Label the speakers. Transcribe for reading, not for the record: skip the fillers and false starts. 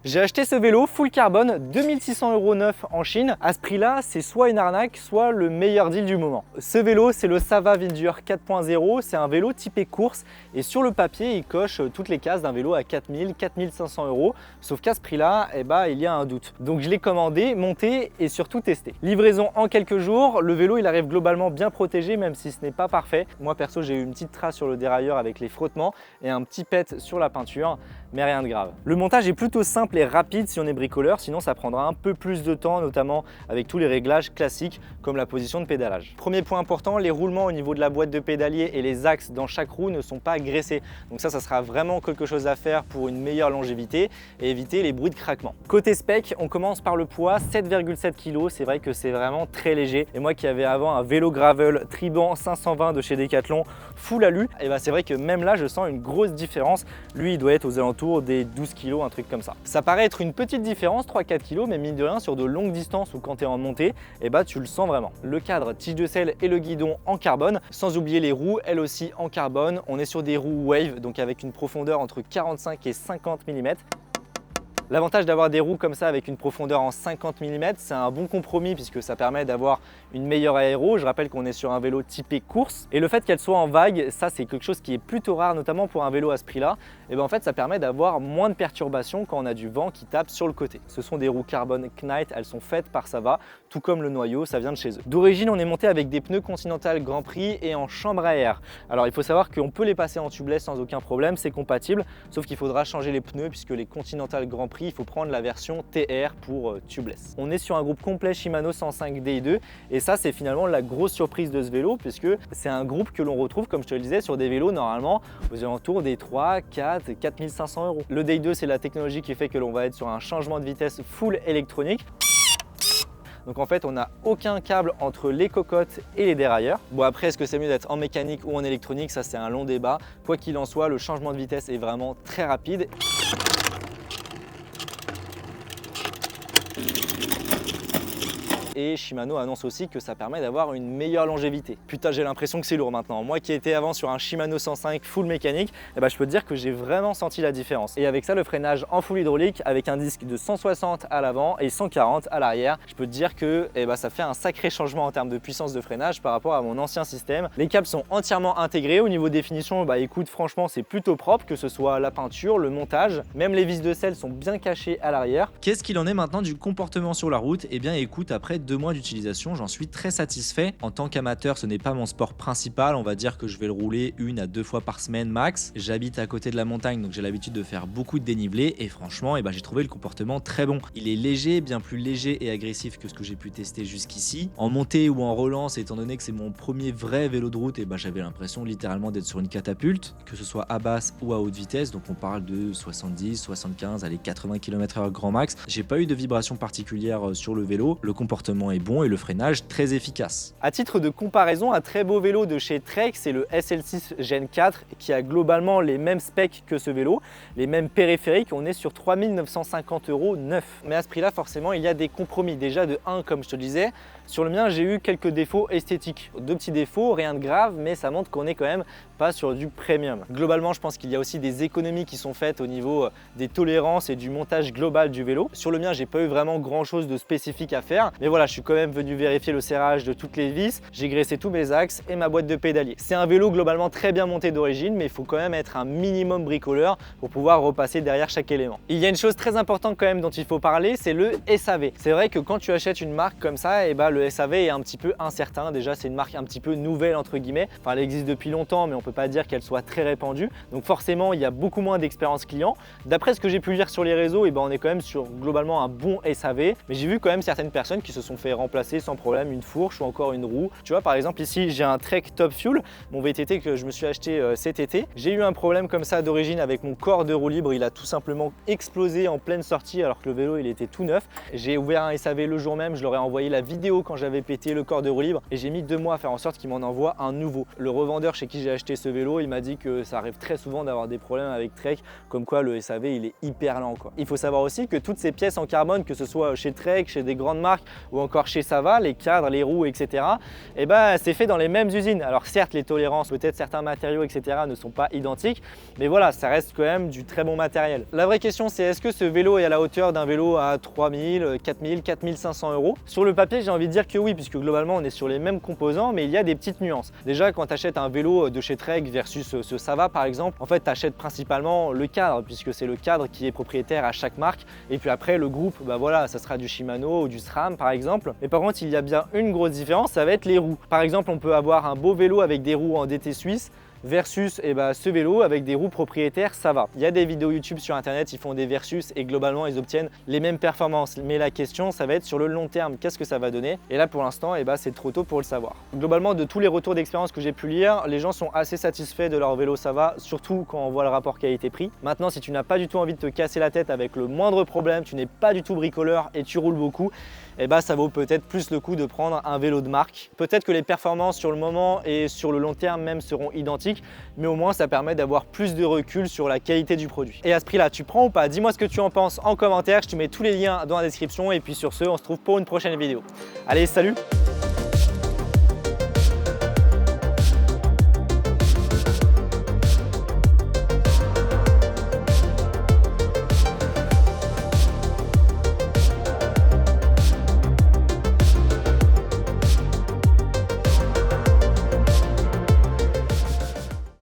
Speaker 1: J'ai acheté ce vélo full carbone, 2600 € neuf en Chine. À ce prix-là, c'est soit une arnaque, soit le meilleur deal du moment. Ce vélo, c'est le Sava Vindur 4.0. C'est un vélo typé course et sur le papier, il coche toutes les cases d'un vélo à 4500 €. Sauf qu'à ce prix-là, il y a un doute. Donc je l'ai commandé, monté et surtout testé. Livraison en quelques jours. Le vélo, il arrive globalement bien protégé, même si ce n'est pas parfait. Moi perso, j'ai eu une petite trace sur le dérailleur avec les frottements et un petit pet sur la peinture, mais rien de grave. Le montage est plutôt simple et rapide si on est bricoleur, sinon ça prendra un peu plus de temps, notamment avec tous les réglages classiques comme la position de pédalage. Premier point important, les roulements au niveau de la boîte de pédalier et les axes dans chaque roue ne sont pas graissés. Donc ça sera vraiment quelque chose à faire pour une meilleure longévité et éviter les bruits de craquement. Côté spec, on commence par le poids, 7,7 kg. C'est vrai que c'est vraiment très léger. Et moi qui avais avant un vélo gravel Triban 520 de chez Decathlon full alu, c'est vrai que même là je sens une grosse différence. Lui il doit être aux alentours des 12 kg, un truc comme ça. Ça paraît être une petite différence, 3-4 kg, mais mine de rien sur de longues distances ou quand tu es en montée, tu le sens vraiment. Le cadre, tige de selle et le guidon en carbone, sans oublier les roues, elles aussi en carbone. On est sur des roues Wave, donc avec une profondeur entre 45 et 50 mm. L'avantage d'avoir des roues comme ça avec une profondeur en 50 mm, c'est un bon compromis puisque ça permet d'avoir une meilleure aéro. Je rappelle qu'on est sur un vélo typé course et le fait qu'elle soit en vague, ça c'est quelque chose qui est plutôt rare, notamment pour un vélo à ce prix-là. En fait ça permet d'avoir moins de perturbations quand on a du vent qui tape sur le côté. Ce sont des roues carbone Knight, elles sont faites par Sava, tout comme le noyau, ça vient de chez eux. D'origine, on est monté avec des pneus Continental Grand Prix et en chambre à air. Alors il faut savoir qu'on peut les passer en tubeless sans aucun problème, c'est compatible, sauf qu'il faudra changer les pneus puisque les Continental Grand Prix, il faut prendre la version TR pour tubeless. On est sur un groupe complet Shimano 105 Di2 et ça c'est finalement la grosse surprise de ce vélo puisque c'est un groupe que l'on retrouve, comme je te le disais, sur des vélos normalement aux alentours des 3, 4, 4500 €. Le Di2, c'est la technologie qui fait que l'on va être sur un changement de vitesse full électronique. Donc en fait, on n'a aucun câble entre les cocottes et les dérailleurs. Bon après, est-ce que c'est mieux d'être en mécanique ou en électronique? Ça c'est un long débat. Quoi qu'il en soit, le changement de vitesse est vraiment très rapide. Et Shimano annonce aussi que ça permet d'avoir une meilleure longévité. Putain, j'ai l'impression que c'est lourd maintenant. Moi qui étais avant sur un Shimano 105 full mécanique, je peux te dire que j'ai vraiment senti la différence. Et avec ça, le freinage en full hydraulique avec un disque de 160 à l'avant et 140 à l'arrière, je peux te dire que ça fait un sacré changement en termes de puissance de freinage par rapport à mon ancien système. Les câbles sont entièrement intégrés. Au niveau définition, écoute, franchement, c'est plutôt propre, que ce soit la peinture, le montage, même les vis de selle sont bien cachées à l'arrière. Qu'est-ce qu'il en est maintenant du comportement sur la route? Écoute, après 2 mois d'utilisation, j'en suis très satisfait. En tant qu'amateur, ce n'est pas mon sport principal, on va dire que je vais le rouler 1 à 2 fois par semaine max. J'habite à côté de la montagne, donc j'ai l'habitude de faire beaucoup de dénivelé et franchement, j'ai trouvé le comportement très bon. Il est léger, bien plus léger et agressif que ce que j'ai pu tester jusqu'ici. En montée ou en relance, étant donné que c'est mon premier vrai vélo de route, j'avais l'impression littéralement d'être sur une catapulte, que ce soit à basse ou à haute vitesse, donc on parle de 70, 75, allez 80 km/h grand max. J'ai pas eu de vibration particulière sur le vélo, le comportement est bon et le freinage très efficace. À titre de comparaison, un très beau vélo de chez Trek, c'est le SL6 Gen 4 qui a globalement les mêmes specs que ce vélo, les mêmes périphériques. On est sur 3950 € neuf. Mais à ce prix-là, forcément, il y a des compromis. Déjà de 1, comme je te le disais, sur le mien, j'ai eu quelques défauts esthétiques. 2 petits défauts, rien de grave, mais ça montre qu'on est quand même pas sur du premium. Globalement, je pense qu'il y a aussi des économies qui sont faites au niveau des tolérances et du montage global du vélo. Sur le mien, j'ai pas eu vraiment grand chose de spécifique à faire, mais voilà, je suis quand même venu vérifier le serrage de toutes les vis, j'ai graissé tous mes axes et ma boîte de pédalier. C'est un vélo globalement très bien monté d'origine, mais il faut quand même être un minimum bricoleur pour pouvoir repasser derrière chaque élément. Il y a une chose très importante quand même dont il faut parler, c'est le SAV. C'est vrai que quand tu achètes une marque comme ça, le SAV est un petit peu incertain. Déjà, c'est une marque un petit peu nouvelle entre guillemets. Enfin, elle existe depuis longtemps, mais on peut pas dire qu'elle soit très répandue. Donc forcément, il y a beaucoup moins d'expérience client. D'après ce que j'ai pu lire sur les réseaux, on est quand même sur globalement un bon SAV. Mais j'ai vu quand même certaines personnes qui se sont fait remplacer sans problème une fourche ou encore une roue. Tu vois, par exemple ici, j'ai un Trek Top Fuel, mon VTT que je me suis acheté cet été. J'ai eu un problème comme ça d'origine avec mon corps de roue libre. Il a tout simplement explosé en pleine sortie alors que le vélo il était tout neuf. J'ai ouvert un SAV le jour même, je leur ai envoyé la vidéo quand j'avais pété le corps de roue libre et j'ai mis 2 mois à faire en sorte qu'ils m'en envoient un nouveau. Le revendeur chez qui j'ai acheté ce vélo, il m'a dit que ça arrive très souvent d'avoir des problèmes avec Trek, comme quoi le SAV il est hyper lent quoi. Il faut savoir aussi que toutes ces pièces en carbone, que ce soit chez Trek, chez des grandes marques ou encore chez Sava, les cadres, les roues, etc. Et c'est fait dans les mêmes usines. Alors certes, les tolérances, peut-être certains matériaux, etc. ne sont pas identiques, mais voilà, ça reste quand même du très bon matériel. La vraie question, c'est est-ce que ce vélo est à la hauteur d'un vélo à 3000, 4000, 4500 €? Sur le papier, j'ai envie de dire que oui, puisque globalement, on est sur les mêmes composants, mais il y a des petites nuances. Déjà, quand tu achètes un vélo de chez Trek versus ce Sava par exemple, en fait, tu achètes principalement le cadre, puisque c'est le cadre qui est propriétaire à chaque marque. Et puis après, le groupe, voilà, ça sera du Shimano ou du SRAM par exemple. Mais par contre, il y a bien une grosse différence, ça va être les roues. Par exemple, on peut avoir un beau vélo avec des roues en DT suisse versus ce vélo avec des roues propriétaires Sava. Il y a des vidéos YouTube sur internet, ils font des versus et globalement ils obtiennent les mêmes performances. Mais la question, ça va être sur le long terme, qu'est-ce que ça va donner? Et là pour l'instant, c'est trop tôt pour le savoir. Globalement, de tous les retours d'expérience que j'ai pu lire, les gens sont assez satisfaits de leur vélo Sava, surtout quand on voit le rapport qualité-prix. Maintenant, si tu n'as pas du tout envie de te casser la tête avec le moindre problème, tu n'es pas du tout bricoleur et tu roules beaucoup, ça vaut peut-être plus le coup de prendre un vélo de marque. Peut-être que les performances sur le moment et sur le long terme même seront identiques, mais au moins ça permet d'avoir plus de recul sur la qualité du produit. Et à ce prix-là, tu prends ou pas? Dis-moi ce que tu en penses en commentaire, je te mets tous les liens dans la description et puis sur ce, on se retrouve pour une prochaine vidéo. Allez, salut!